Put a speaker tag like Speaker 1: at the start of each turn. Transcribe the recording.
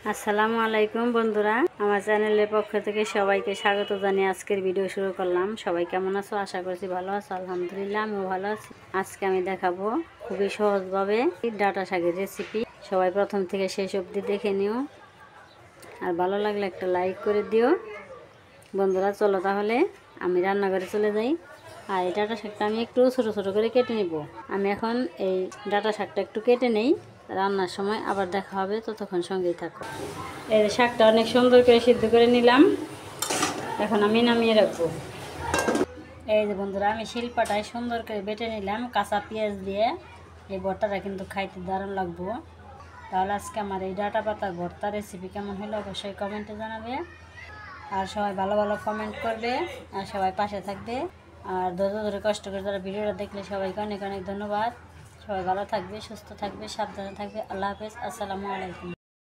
Speaker 1: আসসালামু আলাইকুম বন্ধুরা, আমার চ্যানেলের পক্ষ থেকে সবাইকে স্বাগত জানিয়ে আজকের ভিডিও শুরু করলাম। সবাই কেমন আছো? আশা করছি ভালো আছো। আলহামদুলিল্লাহ আমিও ভালো আছি। আজকে আমি দেখাবো খুবই সহজভাবে ডাঁটা শাকের রেসিপি। সবাই প্রথম থেকে শেষ অবধি দেখে নিও, আর ভালো লাগলে একটা লাইক করে দিও। বন্ধুরা চলো তাহলে আমি রান্নাঘরে চলে যাই। আর এই ডাঁটা শাকটা আমি একটু ছোটো ছোটো করে কেটে নিব। আমি এখন এই ডাঁটা শাকটা একটু কেটে নেই, রান্নার সময় আবার দেখা হবে, ততক্ষণ সঙ্গেই থাকো। এই শাকটা অনেক সুন্দর করে সিদ্ধ করে নিলাম, এখন আমি নামিয়ে রাখবো। এই যে বন্ধুরা, আমি শিলপাটায় সুন্দর করে বেটে নিলাম কাঁচা পেঁয়াজ দিয়ে। এই ভর্তাটা কিন্তু খাইতে দারুণ লাগবো। তাহলে আজকে আমার এই ডাঁটা পাতার ভর্তা রেসিপি কেমন হলো অবশ্যই কমেন্টে জানাবে। আর সবাই ভালো ভালো কমেন্ট করবে, আর সবাই পাশে থাকবে। আর ধৈর্য ধরে কষ্ট করে যারা ভিডিওটা দেখলে সবাইকে অনেক অনেক ধন্যবাদ। সবাই ভালো থাকবে, সুস্থ থাকবে, সাবধানে থাকবে। আল্লাহ হাফেজ, আসসালামু আলাইকুম।